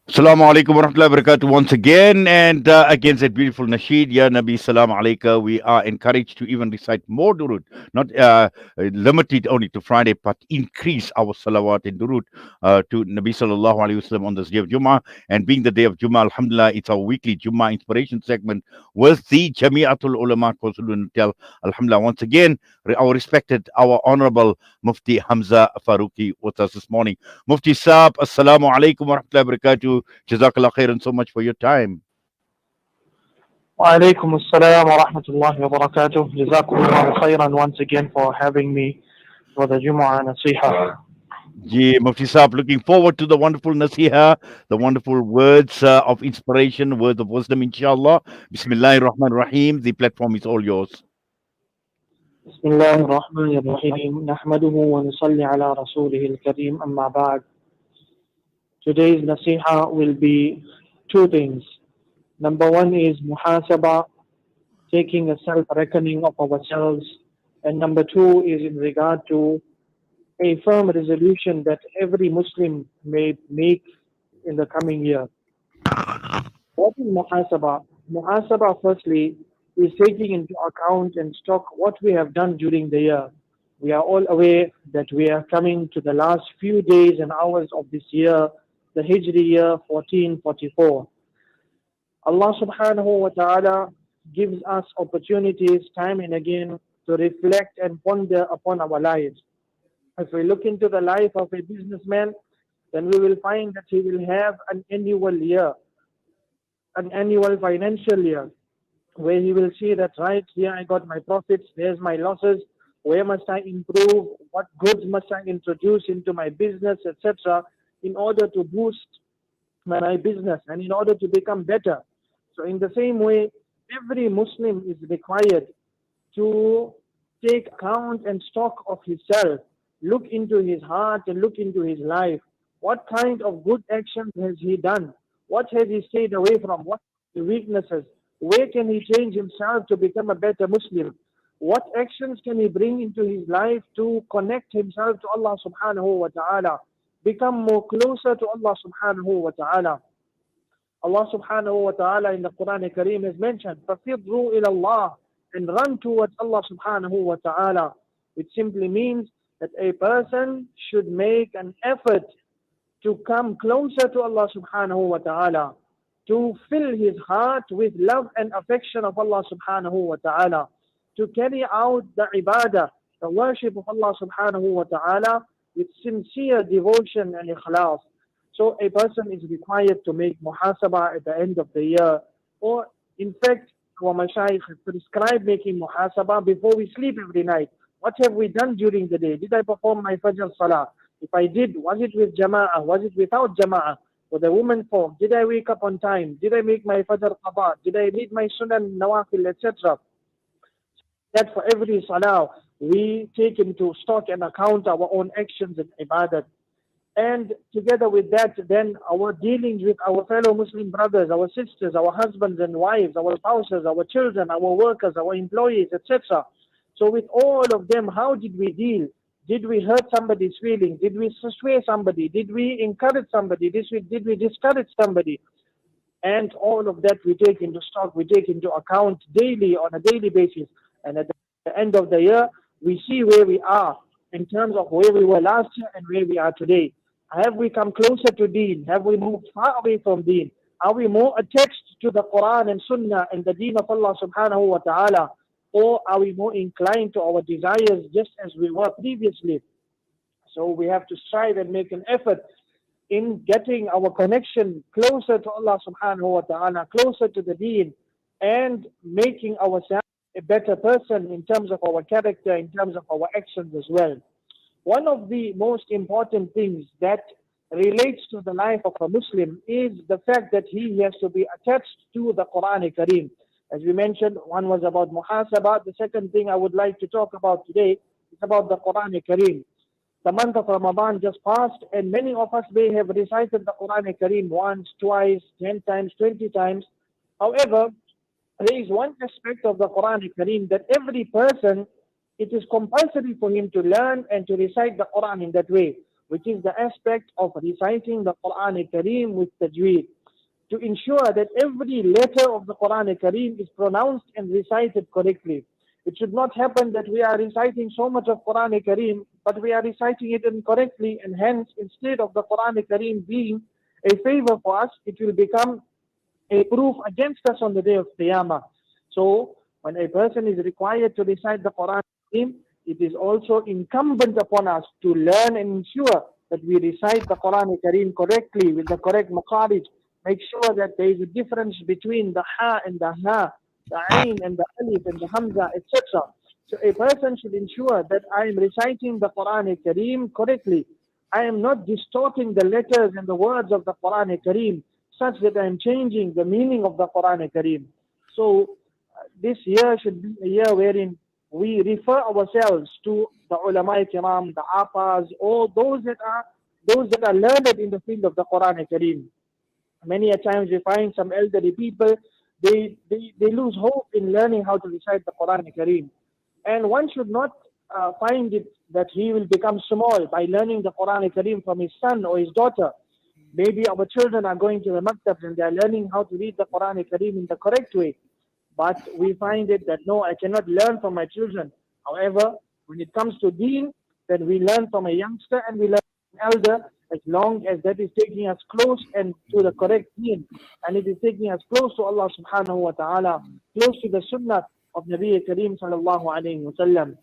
Assalamu alaikum wa rahmatullahi wa barakatuh once again. And against that beautiful nasheed, Ya Nabi Salam Alaikum, we are encouraged to even recite more durud, not limit it only to Friday, but increase our salawat and durud to Nabi Sallallahu Alaihi Wasallam on this day of Jummah. And being the day of Jummah, Alhamdulillah, it's our weekly Jummah Inspiration segment with the Jamiatul Ulama Tell. Alhamdulillah, once again, our respected, our honorable Mufti Hamza Farooqui with us this morning. Mufti Saab, Assalamu alaikum wa rahmatullahi wa barakatuh. Jazakallah khairan so much for your time. وعليكم السلام ورحمة الله وبركاته. جزاكم الله خيرا once again for having me for the Jumu'ah Nasiha. Ji, Mufti Saab, looking forward to the wonderful nasiha, the wonderful words of inspiration, words of wisdom, inshallah. Bismillahir Rahmanir Rahim. The platform is all yours. بسم الله الرحمن الرحيم نحمده ونصلي على رسوله الكريم أما بعد. Today's Nasiha will be two things. Number one is muhasaba, taking a self-reckoning of ourselves. And number two is in regard to a firm resolution that every Muslim may make in the coming year. What is muhasaba? Muhasaba, firstly, is taking into account and stock what we have done during the year. We are all aware that we are coming to the last few days and hours of this year, the Hijri year 1444. Allah subhanahu wa ta'ala gives us opportunities time and again to reflect and ponder upon our lives. If we look into the life of a businessman, then we will find that he will have an annual year, an annual financial year, where he will see that, right, here I got my profits, there's my losses, where must I improve, what goods must I introduce into my business, etc., in order to boost my business and in order to become better. So in the same way, every Muslim is required to take account and stock of himself, look into his heart and look into his life. What kind of good actions has he done? What has he stayed away from? What are the weaknesses? Where can he change himself to become a better Muslim? What actions can he bring into his life to connect himself to Allah subhanahu wa ta'ala? Become more closer to Allah subhanahu wa ta'ala. Allah subhanahu wa ta'ala in the Quran Kareem has mentioned, فَفِضْرُوا إِلَى اللَّهِ, and run towards Allah subhanahu wa ta'ala, which simply means that a person should make an effort to come closer to Allah subhanahu wa ta'ala, to fill his heart with love and affection of Allah subhanahu wa ta'ala, to carry out the ibadah, the worship of Allah subhanahu wa ta'ala with sincere devotion and ikhlas. So a person is required to make muhasabah at the end of the year, or in fact, our mashayikh prescribe making muhasabah before we sleep every night. What have we done during the day? Did I perform my Fajr Salah? If I did, was it with Jama'ah? Was it without Jama'ah? For the woman form, did I wake up on time? Did I make my Fajr Qada? Did I read my Sunan, Nawafil, etc.? That for every Salah, we take into stock and account our own actions and ibadat. And together with that, then our dealings with our fellow Muslim brothers, our sisters, our husbands and wives, our spouses, our children, our workers, our employees, etc. So with all of them, how did we deal? Did we hurt somebody's feelings? Did we sway somebody? Did we encourage somebody? Did we discourage somebody? And all of that we take into stock, we take into account daily, on a daily basis. And at the end of the year, we see where we are in terms of where we were last year and where we are today. Have we come closer to Deen? Have we moved far away from Deen? Are we more attached to the Quran and Sunnah and the Deen of Allah subhanahu wa ta'ala? Or are we more inclined to our desires just as we were previously? So we have to strive and make an effort in getting our connection closer to Allah subhanahu wa ta'ala, closer to the Deen, and making ourselves a better person in terms of our character, in terms of our actions as well. One of the most important things that relates to the life of a Muslim is the fact that he has to be attached to the Quran Kareem. As we mentioned, one was about muhasabah. The second thing I would like to talk about today is about the Quran Kareem. The month of Ramadan just passed, and many of us may have recited the Quran Kareem once, twice, 10 times, 20 times. However, there is one aspect of the Quran Kareem that every person, it is compulsory for him to learn and to recite the Quran in that way. which is the aspect of reciting the Quran Kareem with tajweed, to ensure that every letter of the Quran Kareem is pronounced and recited correctly. It should not happen that we are reciting so much of Quran Kareem, but we are reciting it incorrectly, and hence, instead of the Quran Kareem being a favor for us, it will become a proof against us on the day of Qiyamah. So, when a person is required to recite the Quran, it is also incumbent upon us to learn and ensure that we recite the Quran Kareem correctly with the correct makharij. Make sure that there is a difference between the ha and the ha, the ain and the alif and the hamza, etc. So a person should ensure that I am reciting the Quran Kareem correctly. I am not distorting the letters and the words of the Quran Kareem such that I am changing the meaning of the Quran Kareem. So this year should be a year wherein we refer ourselves to the ulama kiram, the apas, all those that are learned in the field of the Quran Kareem. Many a times we find some elderly people, they lose hope in learning how to recite the Quran Kareem. And one should not find it that he will become small by learning the Quran Kareem from his son or his daughter. Maybe our children are going to the maktab and they are learning how to read the Quran Kareem in the correct way. But we find it that no, I cannot learn from my children. However, when it comes to deen, then we learn from a youngster and we learn from an elder, as long as that is taking us close and to the correct deen. And it is taking us close to Allah subhanahu wa ta'ala, close to the sunnah of Nabi Kareem sallallahu alayhi wa sallam.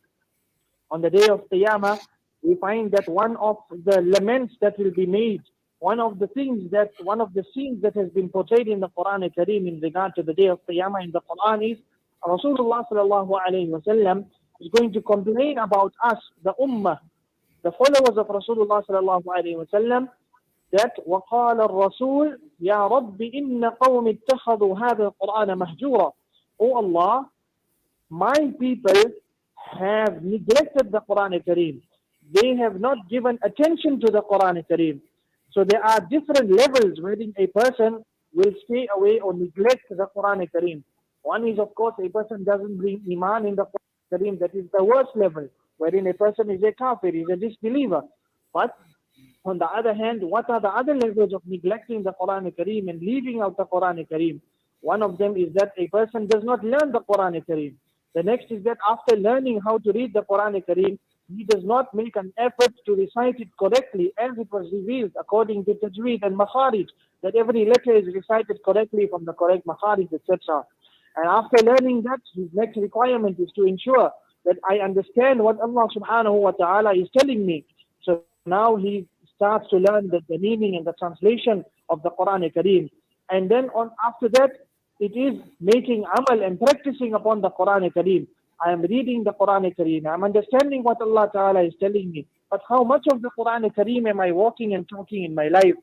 On the day of Qiyamah, we find that one of the laments that will be made, one of the scenes that has been portrayed in the Quran Kareem in regard to the day of Qiyamah in the Quran is Rasulullah sallallahu alayhi wa sallam is going to complain about us, the ummah, the followers of Rasulullah sallallahu alayhi wa sallam, that وقال الرسول يا رب إن قوم اتخذوا هذا القرآن مهجورا. O Allah, my people have neglected the Quran Kareem. They have not given attention to the Quran Kareem. So there are different levels wherein a person will stay away or neglect the Quran Kareem. One is, of course, a person doesn't bring iman in the Quran Kareem. That is the worst level, wherein a person is a kafir, is a disbeliever. But on the other hand, what are the other levels of neglecting the Quran Kareem and leaving out the Quran Kareem? One of them is that a person does not learn the Quran Kareem. The next is that after learning how to read the Quran Kareem, he does not make an effort to recite it correctly as it was revealed according to tajweed and makharij, that every letter is recited correctly from the correct makharij, etc. And after learning that, his next requirement is to ensure that I understand what Allah subhanahu wa ta'ala is telling me. So now he starts to learn the meaning and the translation of the Quran Kareem. And then after that, it is making amal and practicing upon the Quran Kareem. I am reading the Quran Kareem. I am understanding what Allah Ta'ala is telling me. But how much of the Quran Kareem am I walking and talking in my life?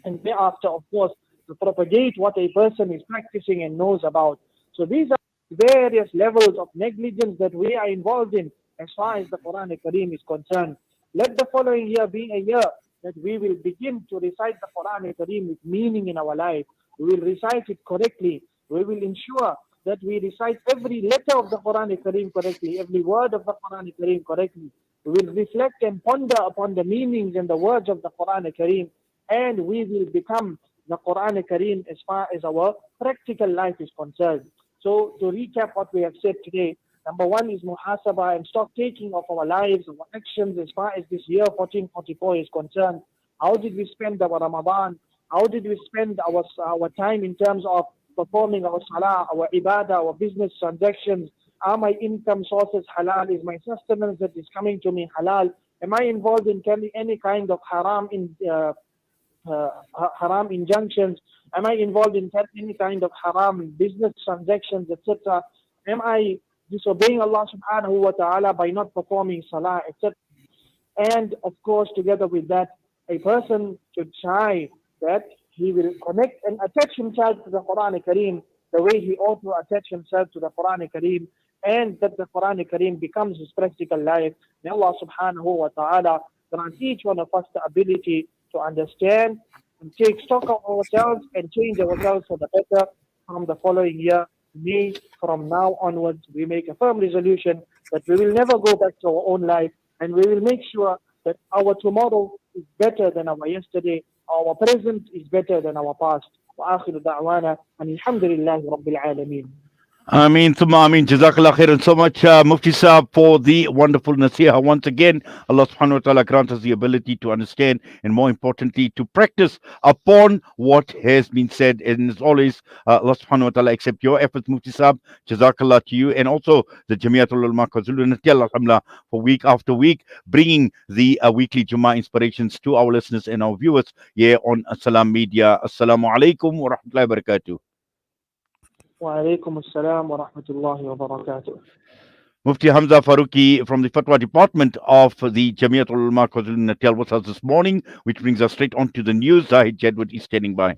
And thereafter, of course, to propagate what a person is practicing and knows about. So these are various levels of negligence that we are involved in as far as the Quran Kareem is concerned. Let the following year be a year that we will begin to recite the Quran Kareem with meaning in our life. We will recite it correctly. We will ensure that we recite every letter of the Quran Kareem correctly, every word of the Quran Kareem correctly. We will reflect and ponder upon the meanings and the words of the Quran Kareem, and we will become the Quran Kareem as far as our practical life is concerned. So to recap what we have said today, number one is muhasabah and stock taking of our lives, our actions as far as this year 1444 is concerned. How did we spend our Ramadan? How did we spend our time in terms of performing our salah, our ibadah, our business transactions? Are my income sources halal? Is my sustenance that is coming to me halal? Am I involved in any kind of haram injunctions? Am I involved in any kind of haram business transactions, etc.? Am I disobeying Allah subhanahu wa ta'ala by not performing salah, etc.? And of course, together with that, a person should try that he will connect and attach himself to the Quran Kareem the way he ought to attach himself to the Quran Kareem, and that the Quran Kareem becomes his practical life. May Allah subhanahu wa ta'ala grant each one of us the ability to understand and take stock of ourselves and change ourselves for the better from the following year. May from now onwards we make a firm resolution that we will never go back to our own life, and we will make sure that our tomorrow is better than our yesterday, our present is better than our past. وآخر دعوانا أن الحمد لله رب العالمين. Ameen, thumma ameen. Jazakallah khairan so much, Mufti Saab, for the wonderful nasiha. Once again, Allah subhanahu wa ta'ala grant us the ability to understand and, more importantly, to practice upon what has been said. And as always, Allah subhanahu wa ta'ala accept your efforts, Mufti Saab. Jazakallah to you, and also the Jamiatul Ulama KwaZulu Natal, alhamdulillah, for week after week, bringing the weekly Jummah Inspirations to our listeners and our viewers here on Assalam Media. Assalamu alaikum wa rahmatullahi wa barakatuh. وعليكم السلام ورحمة الله وبركاته. Mufti Hamza Farooqui from the Fatwa department of the Jamiatul Ulama KwaZulu Natal was us this morning, which brings us straight on to the news. Zahid Jedward is standing by.